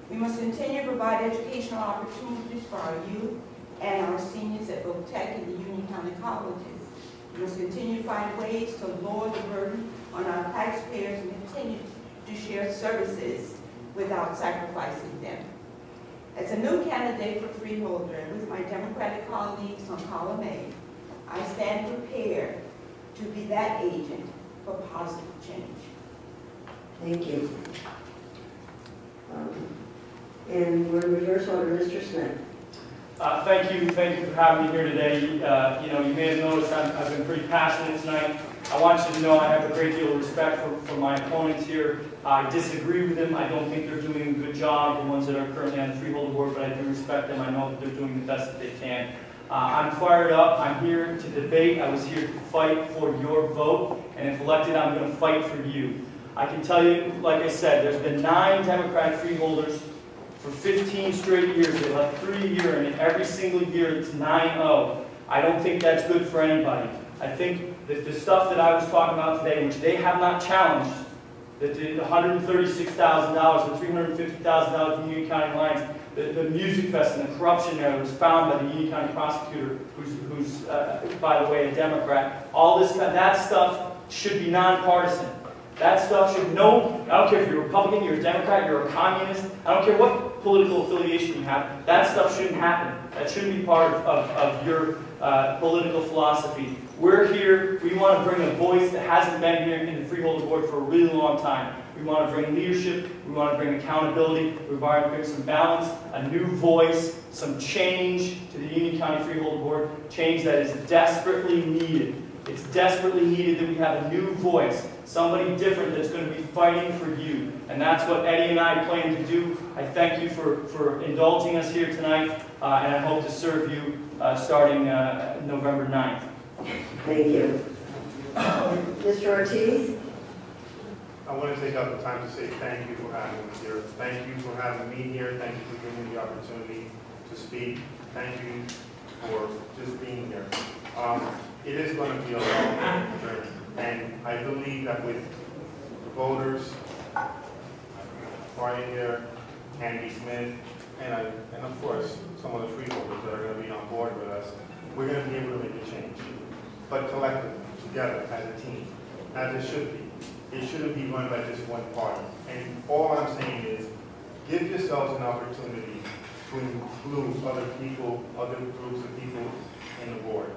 We must continue to provide educational opportunities for our youth and our seniors at both Tech and the Union County colleges. We must continue to find ways to lower the burden on our taxpayers and continue to share services without sacrificing them. As a new candidate for freeholder and with my Democratic colleagues on column A, I stand prepared to be that agent for positive change. Thank you. And we're in reverse order, Mr. Smith. Thank you for having me here today. You may have noticed I've been pretty passionate tonight. I want you to know I have a great deal of respect for my opponents here. I disagree with them. I don't think they're doing a good job, the ones that are currently on the freeholder board, but I do respect them. I know that they're doing the best that they can. I'm fired up. I'm here to debate. I was here to fight for your vote, and if elected, I'm going to fight for you. I can tell you, like I said, there's been 9 Democratic freeholders for 15 straight years. They left 3 a year, and every single year it's 9-0. I don't think that's good for anybody. I think that the stuff that I was talking about today, which they have not challenged, that the $136,000, the $350,000 from Union County lines, the music fest and the corruption there that was found by the Union County prosecutor, who's by the way, a Democrat, all this, that stuff should be nonpartisan. That stuff should, I don't care if you're a Republican, you're a Democrat, you're a communist, I don't care what political affiliation you have, that stuff shouldn't happen. That shouldn't be part of your political philosophy. We're here, we want to bring a voice that hasn't been here in the freeholder board for a really long time. We want to bring leadership, we want to bring accountability, we want to bring some balance, a new voice, some change to the Union County Freeholder Board, change that is desperately needed. It's desperately needed that we have a new voice, somebody different that's going to be fighting for you. And that's what Eddie and I plan to do. I thank you for indulging us here tonight, and I hope to serve you starting November 9th. Thank you. Mr. Ortiz? I want to take up the time to say thank you for having me here. Thank you for having me here. Thank you for giving me the opportunity to speak. Thank you for just being here. it is going to be a long journey. And I believe that with the voters, Brian here, Andy Smith, and of course, some of the freeholders that are going to be on board with us, we're going to be able to make a change. But collectively, together, as a team, as it should be. It shouldn't be run by just one party. And all I'm saying is, give yourselves an opportunity to include other people, other groups of people in the board.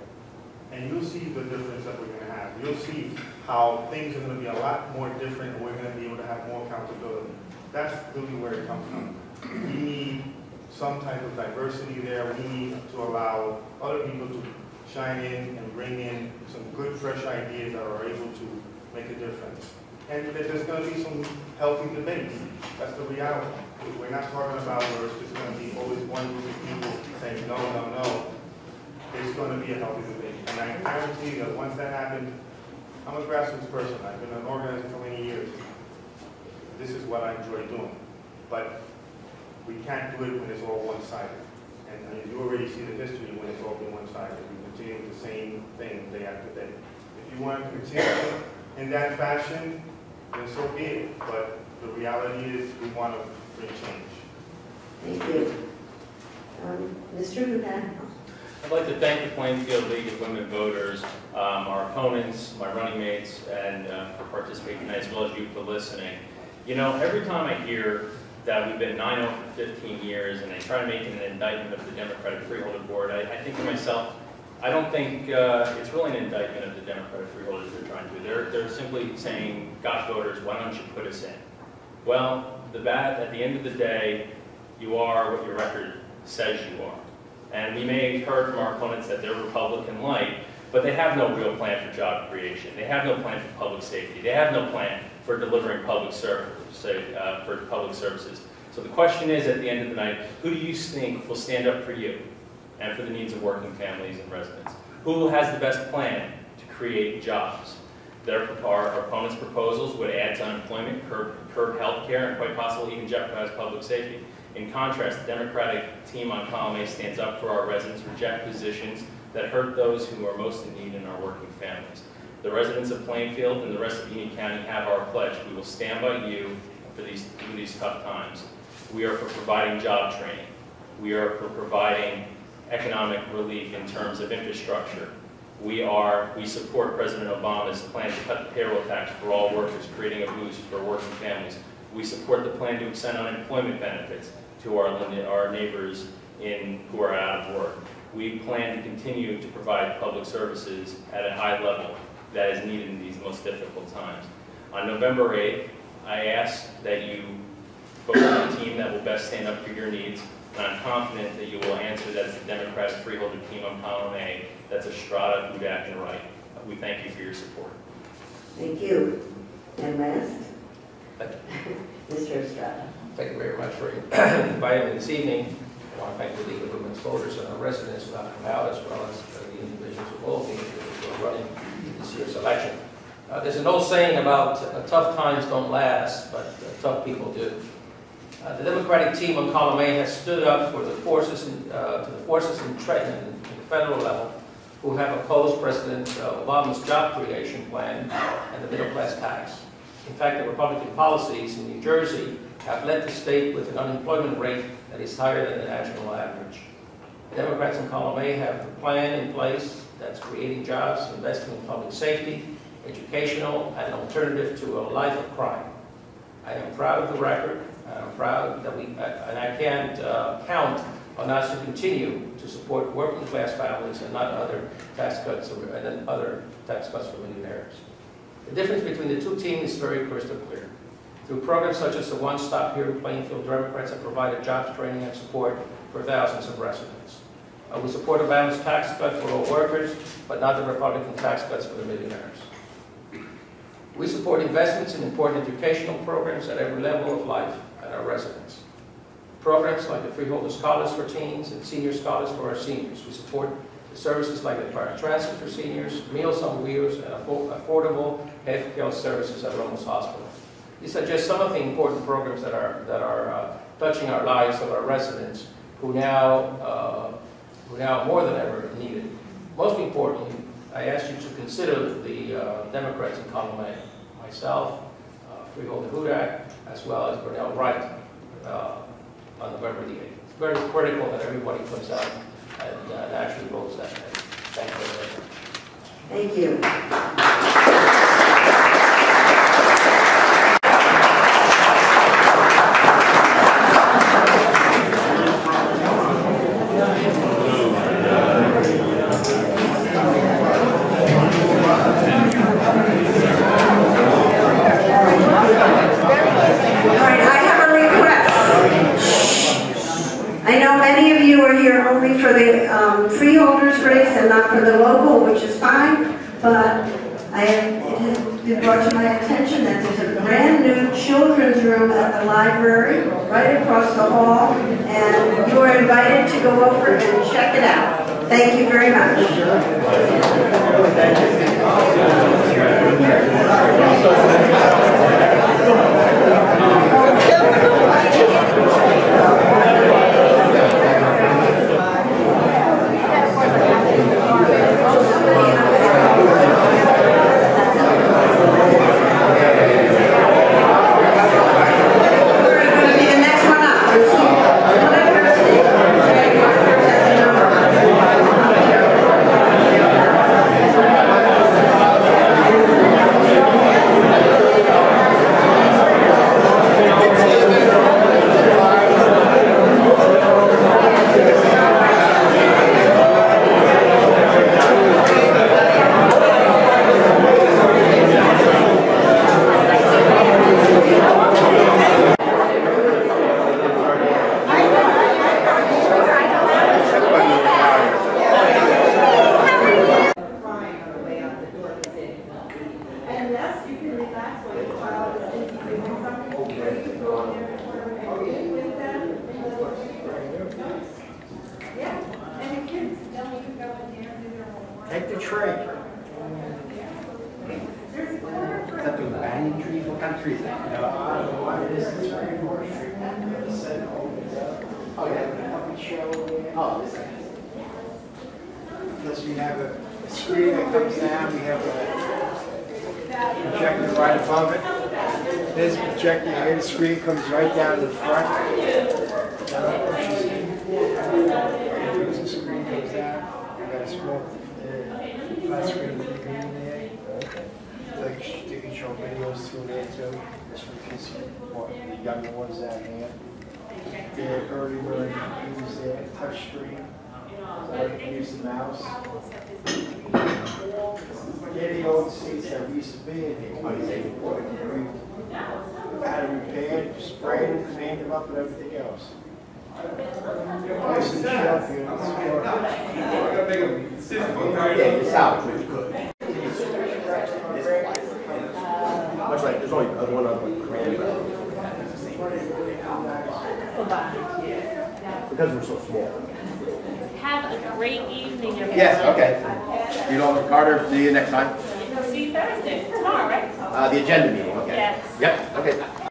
And you'll see the difference that we're going to have. You'll see how things are going to be a lot more different, and we're going to be able to have more accountability. That's really where it comes from. We need some type of diversity there. We need to allow other people to shine in and bring in some good, fresh ideas that are able to make a difference. And there's going to be some healthy debates. That's the reality. We're not talking about where it's just going to be always one group of people saying no, no, no. It's going to be a healthy debate. And I guarantee you that once that happens, I'm a grassroots person. I've been an organizer for many years. This is what I enjoy doing. But we can't do it when it's all one-sided. And you already see the history when it's all been one-sided. We continue with the same thing day after day. If you want to continue in that fashion, then so be it. But the reality is we want to bring change. Thank you. Mr. Houdan. I'd like to thank the Plainfield League of Women Voters, our opponents, my running mates, and for participating, as well as you for listening. You know, every time I hear that we've been 9-0 for 15 years and they try to make it an indictment of the Democratic Freeholder Board, I think to myself, I don't think it's really an indictment of the Democratic Freeholders they're trying to do. They're simply saying, gosh, voters, why don't you put us in? Well, at the end of the day, you are what your record says you are. And we may have heard from our opponents that they're Republican-like, but they have no real plan for job creation. They have no plan for public safety. They have no plan for delivering public services. So the question is, at the end of the night, who do you think will stand up for you and for the needs of working families and residents? Who has the best plan to create jobs? Our opponents' proposals would add to unemployment, curb health care, and quite possibly even jeopardize public safety. In contrast, the Democratic team on column A stands up for our residents, reject positions that hurt those who are most in need in our working families. The residents of Plainfield and the rest of Union County have our pledge. We will stand by you through these tough times. We are for providing job training. We are for providing economic relief in terms of infrastructure. We support President Obama's plan to cut the payroll tax for all workers, creating a boost for working families. We support the plan to extend unemployment benefits to our neighbors who are out of work. We plan to continue to provide public services at a high level that is needed in these most difficult times. On November 8th, I ask that you vote for the team that will best stand up for your needs, and I'm confident that you will answer that it's the Democratic Freeholder team on column A. That's Estrada, Hudak, and Wright. We thank you for your support. Thank you. And last, Thank you. Mr. Estrada. Thank you very much for inviting me this evening. I want to thank the League of Women's Voters and our residents who have come out, as well as the individuals of all the individuals who are running this year's election. There's an old saying about tough times don't last, but tough people do. The Democratic team on column A has stood up for the forces in Trenton and the federal level who have opposed President Obama's job creation plan and the middle class tax. In fact, the Republican policies in New Jersey have led the state with an unemployment rate that is higher than the national average. The Democrats in column A have a plan in place that's creating jobs, investing in public safety, educational, and an alternative to a life of crime. I am proud of the record. I'm proud that and I can't count on us to continue to support working class families and not other tax cuts for millionaires. The difference between the two teams is very crystal clear. Through programs such as the One Stop Here in Plainfield, Democrats have provided jobs training and support for thousands of residents. We support a balanced tax cut for all workers, but not the Republican tax cuts for the millionaires. We support investments in important educational programs at every level of life and our residents. Programs like the Freeholder Scholars for teens and Senior Scholars for our seniors. We support the services like the private transit for seniors, Meals on Wheels, and affordable health services at Ramos Hospital. These are just some of the important programs that are touching our lives of our residents who now more than ever need it. Most importantly, I ask you to consider the Democrats in column A, myself, freeholder Hudak, as well as Burnell Wright on November the 8th. It's very critical that everybody comes out and actually votes that day. Thank you very much. Thank you. Only for the freeholders race and not for the local, which is fine, but it has been brought to my attention that there's a brand new children's room at the library right across the hall, and you are invited to go over and check it out. Thank you very much. Take the tray. Is that those banyan trees? What kind of trees? Oh, yeah. Oh, this. Plus we have a screen that comes down. We have a projector right above it. This projector here, the screen comes right down to the front. The screen comes down. We got a small flat screen there. Like you can show videos through there too. Just for kids, the younger ones down here. The early bird use their touch screen. So they can use the mouse. Yeah, the old seats that we used to be in here. We had them repaired, sprayed them, cleaned them up, and everything else. Nice and sharp here. Yeah, it's out, which is good. Much like, there's only one other one. Because we're so small. Have a great evening, everyone. Yes, okay. You know, Carter, see you next time. See you Thursday, tomorrow, right? The agenda meeting, okay. Yes. Yep, okay.